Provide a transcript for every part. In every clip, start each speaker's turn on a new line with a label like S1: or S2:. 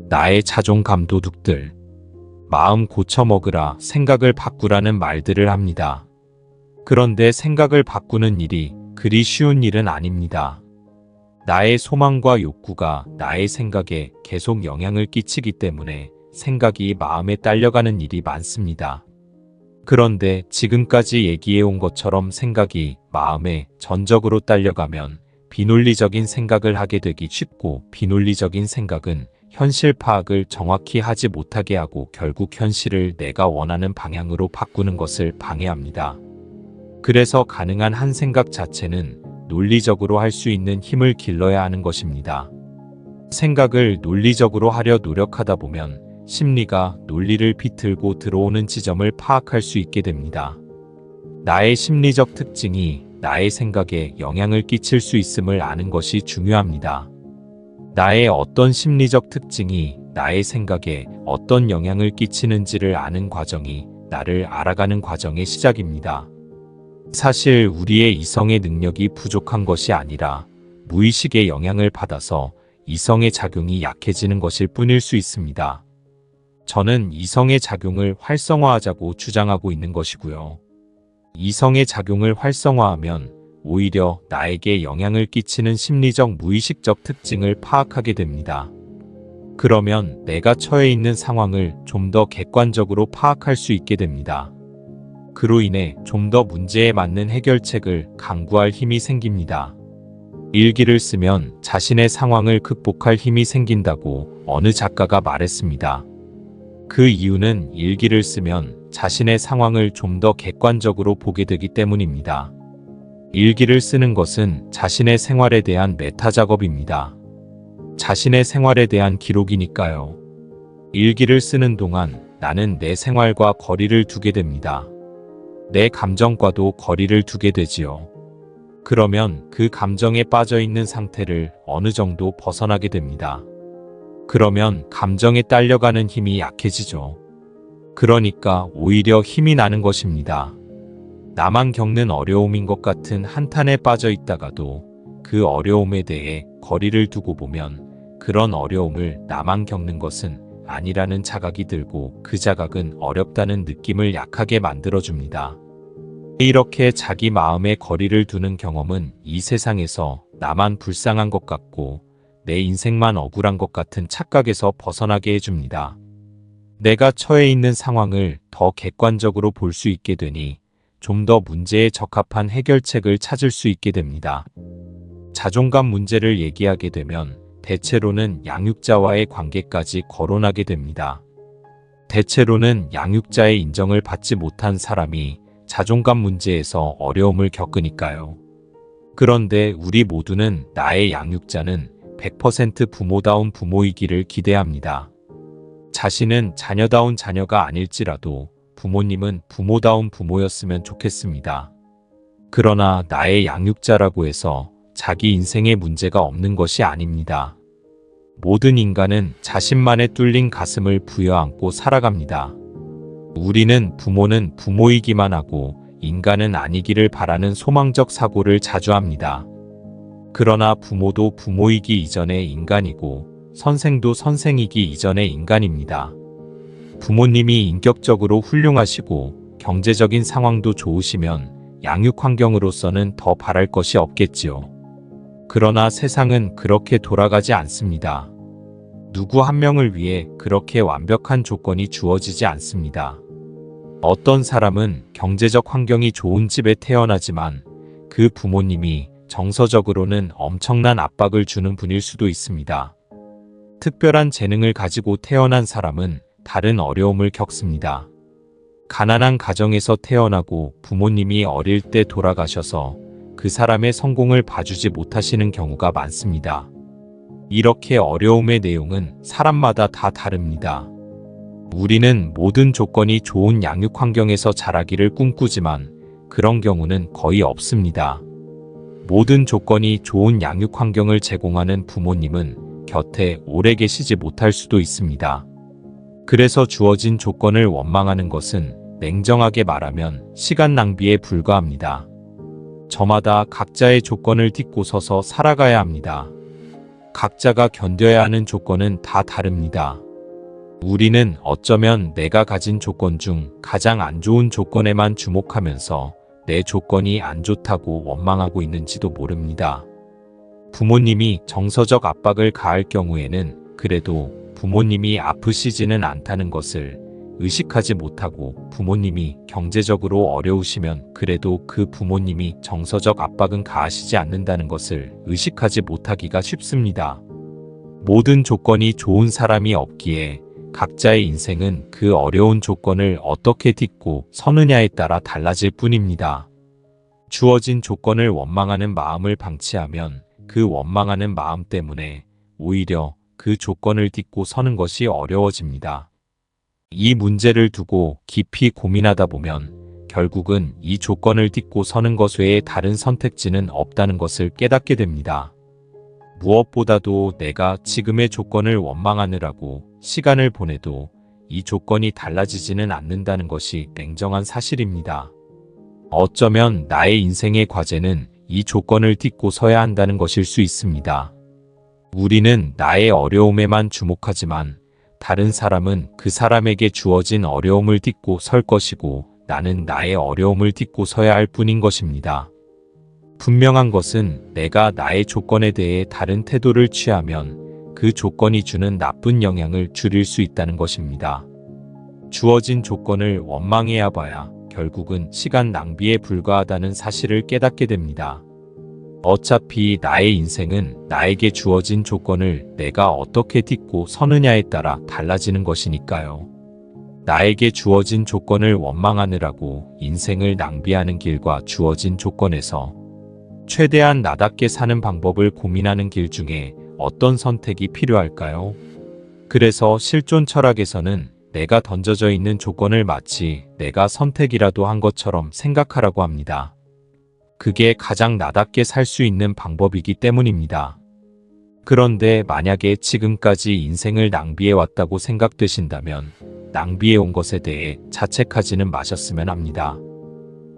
S1: 나의 자존감 도둑들. 마음 고쳐먹으라, 생각을 바꾸라는 말들을 합니다. 그런데 생각을 바꾸는 일이 그리 쉬운 일은 아닙니다. 나의 소망과 욕구가 나의 생각에 계속 영향을 끼치기 때문에 생각이 마음에 딸려가는 일이 많습니다. 그런데 지금까지 얘기해온 것처럼 생각이 마음에 전적으로 딸려가면 비논리적인 생각을 하게 되기 쉽고, 비논리적인 생각은 현실 파악을 정확히 하지 못하게 하고 결국 현실을 내가 원하는 방향으로 바꾸는 것을 방해합니다. 그래서 가능한 한 생각 자체는 논리적으로 할 수 있는 힘을 길러야 하는 것입니다. 생각을 논리적으로 하려 노력하다 보면 심리가 논리를 비틀고 들어오는 지점을 파악할 수 있게 됩니다. 나의 심리적 특징이 나의 생각에 영향을 끼칠 수 있음을 아는 것이 중요합니다. 나의 어떤 심리적 특징이 나의 생각에 어떤 영향을 끼치는지를 아는 과정이 나를 알아가는 과정의 시작입니다. 사실 우리의 이성의 능력이 부족한 것이 아니라 무의식의 영향을 받아서 이성의 작용이 약해지는 것일 뿐일 수 있습니다. 저는 이성의 작용을 활성화하자고 주장하고 있는 것이고요. 이성의 작용을 활성화하면 오히려 나에게 영향을 끼치는 심리적 무의식적 특징을 파악하게 됩니다. 그러면 내가 처해 있는 상황을 좀 더 객관적으로 파악할 수 있게 됩니다. 그로 인해 좀 더 문제에 맞는 해결책을 강구할 힘이 생깁니다. 일기를 쓰면 자신의 상황을 극복할 힘이 생긴다고 어느 작가가 말했습니다. 그 이유는 일기를 쓰면 자신의 상황을 좀 더 객관적으로 보게 되기 때문입니다. 일기를 쓰는 것은 자신의 생활에 대한 메타 작업입니다. 자신의 생활에 대한 기록이니까요. 일기를 쓰는 동안 나는 내 생활과 거리를 두게 됩니다. 내 감정과도 거리를 두게 되지요. 그러면 그 감정에 빠져 있는 상태를 어느 정도 벗어나게 됩니다. 그러면 감정에 딸려가는 힘이 약해지죠. 그러니까 오히려 힘이 나는 것입니다. 나만 겪는 어려움인 것 같은 한탄에 빠져 있다가도 그 어려움에 대해 거리를 두고 보면 그런 어려움을 나만 겪는 것은 아니라는 자각이 들고, 그 자각은 어렵다는 느낌을 약하게 만들어줍니다. 이렇게 자기 마음에 거리를 두는 경험은 이 세상에서 나만 불쌍한 것 같고 내 인생만 억울한 것 같은 착각에서 벗어나게 해줍니다. 내가 처해 있는 상황을 더 객관적으로 볼 수 있게 되니 좀 더 문제에 적합한 해결책을 찾을 수 있게 됩니다. 자존감 문제를 얘기하게 되면 대체로는 양육자와의 관계까지 거론하게 됩니다. 대체로는 양육자의 인정을 받지 못한 사람이 자존감 문제에서 어려움을 겪으니까요. 그런데 우리 모두는 나의 양육자는 100% 부모다운 부모이기를 기대합니다. 자신은 자녀다운 자녀가 아닐지라도 부모님은 부모다운 부모였으면 좋겠습니다. 그러나 나의 양육자라고 해서 자기 인생에 문제가 없는 것이 아닙니다. 모든 인간은 자신만의 뚫린 가슴을 부여안고 살아갑니다. 우리는 부모는 부모이기만 하고 인간은 아니기를 바라는 소망적 사고를 자주 합니다. 그러나 부모도 부모이기 이전의 인간이고 선생도 선생이기 이전의 인간입니다. 부모님이 인격적으로 훌륭하시고 경제적인 상황도 좋으시면 양육 환경으로서는 더 바랄 것이 없겠지요. 그러나 세상은 그렇게 돌아가지 않습니다. 누구 한 명을 위해 그렇게 완벽한 조건이 주어지지 않습니다. 어떤 사람은 경제적 환경이 좋은 집에 태어나지만 그 부모님이 정서적으로는 엄청난 압박을 주는 분일 수도 있습니다. 특별한 재능을 가지고 태어난 사람은 다른 어려움을 겪습니다. 가난한 가정에서 태어나고 부모님이 어릴 때 돌아가셔서 그 사람의 성공을 봐주지 못하시는 경우가 많습니다. 이렇게 어려움의 내용은 사람마다 다 다릅니다. 우리는 모든 조건이 좋은 양육 환경에서 자라기를 꿈꾸지만 그런 경우는 거의 없습니다. 모든 조건이 좋은 양육 환경을 제공하는 부모님은 곁에 오래 계시지 못할 수도 있습니다. 그래서 주어진 조건을 원망하는 것은 냉정하게 말하면 시간 낭비에 불과합니다. 저마다 각자의 조건을 딛고 서서 살아가야 합니다. 각자가 견뎌야 하는 조건은 다 다릅니다. 우리는 어쩌면 내가 가진 조건 중 가장 안 좋은 조건에만 주목하면서 내 조건이 안 좋다고 원망하고 있는지도 모릅니다. 부모님이 정서적 압박을 가할 경우에는 그래도 부모님이 아프시지는 않다는 것을 의식하지 못하고, 부모님이 경제적으로 어려우시면 그래도 그 부모님이 정서적 압박은 가하시지 않는다는 것을 의식하지 못하기가 쉽습니다. 모든 조건이 좋은 사람이 없기에 각자의 인생은 그 어려운 조건을 어떻게 딛고 서느냐에 따라 달라질 뿐입니다. 주어진 조건을 원망하는 마음을 방치하면 그 원망하는 마음 때문에 오히려 그 조건을 딛고 서는 것이 어려워집니다. 이 문제를 두고 깊이 고민하다 보면 결국은 이 조건을 딛고 서는 것 외에 다른 선택지는 없다는 것을 깨닫게 됩니다. 무엇보다도 내가 지금의 조건을 원망하느라고 시간을 보내도 이 조건이 달라지지는 않는다는 것이 냉정한 사실입니다. 어쩌면 나의 인생의 과제는 이 조건을 딛고 서야 한다는 것일 수 있습니다. 우리는 나의 어려움에만 주목하지만 다른 사람은 그 사람에게 주어진 어려움을 딛고 설 것이고, 나는 나의 어려움을 딛고 서야 할 뿐인 것입니다. 분명한 것은 내가 나의 조건에 대해 다른 태도를 취하면 그 조건이 주는 나쁜 영향을 줄일 수 있다는 것입니다. 주어진 조건을 원망해야 봐야 결국은 시간 낭비에 불과하다는 사실을 깨닫게 됩니다. 어차피 나의 인생은 나에게 주어진 조건을 내가 어떻게 딛고 서느냐에 따라 달라지는 것이니까요. 나에게 주어진 조건을 원망하느라고 인생을 낭비하는 길과 주어진 조건에서 최대한 나답게 사는 방법을 고민하는 길 중에 어떤 선택이 필요할까요? 그래서 실존 철학에서는 내가 던져져 있는 조건을 마치 내가 선택이라도 한 것처럼 생각하라고 합니다. 그게 가장 나답게 살 수 있는 방법이기 때문입니다. 그런데 만약에 지금까지 인생을 낭비해 왔다고 생각되신다면 낭비해 온 것에 대해 자책하지는 마셨으면 합니다.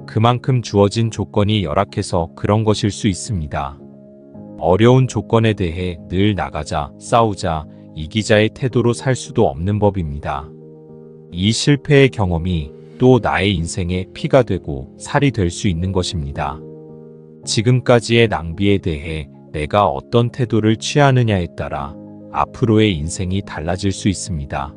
S1: 그만큼 주어진 조건이 열악해서 그런 것일 수 있습니다. 어려운 조건에 대해 늘 나가자, 싸우자, 이기자의 태도로 살 수도 없는 법입니다. 이 실패의 경험이 또 나의 인생에 피가 되고 살이 될 수 있는 것입니다. 지금까지의 낭비에 대해 내가 어떤 태도를 취하느냐에 따라 앞으로의 인생이 달라질 수 있습니다.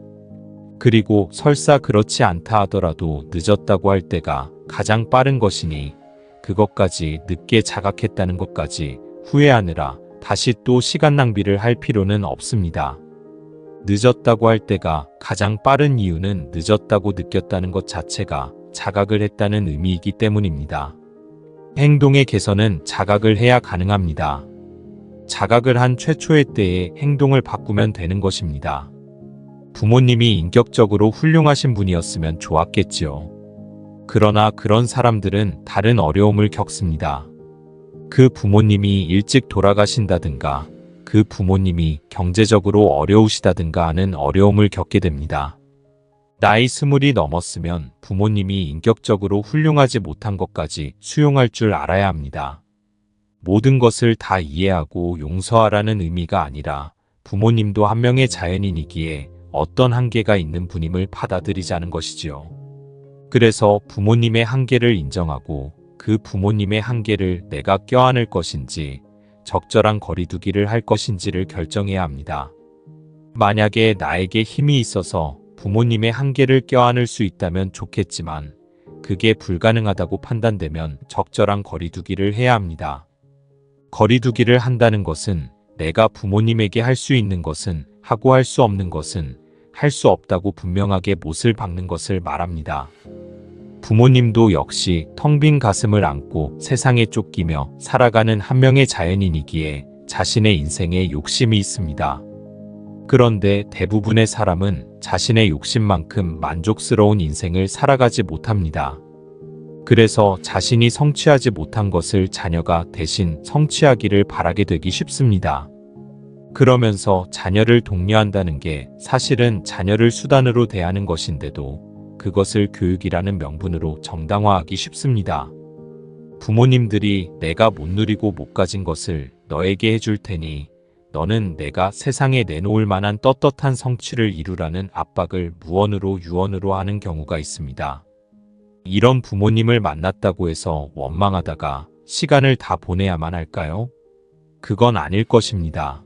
S1: 그리고 설사 그렇지 않다 하더라도 늦었다고 할 때가 가장 빠른 것이니 그것까지 늦게 자각했다는 것까지 후회하느라 다시 또 시간 낭비를 할 필요는 없습니다. 늦었다고 할 때가 가장 빠른 이유는 늦었다고 느꼈다는 것 자체가 자각을 했다는 의미이기 때문입니다. 행동의 개선은 자각을 해야 가능합니다. 자각을 한 최초의 때에 행동을 바꾸면 되는 것입니다. 부모님이 인격적으로 훌륭하신 분이었으면 좋았겠지요. 그러나 그런 사람들은 다른 어려움을 겪습니다. 그 부모님이 일찍 돌아가신다든가 그 부모님이 경제적으로 어려우시다든가 하는 어려움을 겪게 됩니다. 나이 20이 넘었으면 부모님이 인격적으로 훌륭하지 못한 것까지 수용할 줄 알아야 합니다. 모든 것을 다 이해하고 용서하라는 의미가 아니라 부모님도 한 명의 자연인이기에 어떤 한계가 있는 분임을 받아들이자는 것이지요. 그래서 부모님의 한계를 인정하고 그 부모님의 한계를 내가 껴안을 것인지 적절한 거리두기를 할 것인지를 결정해야 합니다. 만약에 나에게 힘이 있어서 부모님의 한계를 껴안을 수 있다면 좋겠지만 그게 불가능하다고 판단되면 적절한 거리두기를 해야 합니다. 거리두기를 한다는 것은 내가 부모님에게 할 수 있는 것은 하고 할 수 없는 것은 할 수 없다고 분명하게 못을 박는 것을 말합니다. 부모님도 역시 텅 빈 가슴을 안고 세상에 쫓기며 살아가는 한 명의 자연인이기에 자신의 인생에 욕심이 있습니다. 그런데 대부분의 사람은 자신의 욕심만큼 만족스러운 인생을 살아가지 못합니다. 그래서 자신이 성취하지 못한 것을 자녀가 대신 성취하기를 바라게 되기 쉽습니다. 그러면서 자녀를 독려한다는 게 사실은 자녀를 수단으로 대하는 것인데도 그것을 교육이라는 명분으로 정당화하기 쉽습니다. 부모님들이 내가 못 누리고 못 가진 것을 너에게 해줄 테니 너는 내가 세상에 내놓을 만한 떳떳한 성취를 이루라는 압박을 무언으로 유언으로 하는 경우가 있습니다. 이런 부모님을 만났다고 해서 원망하다가 시간을 다 보내야만 할까요? 그건 아닐 것입니다.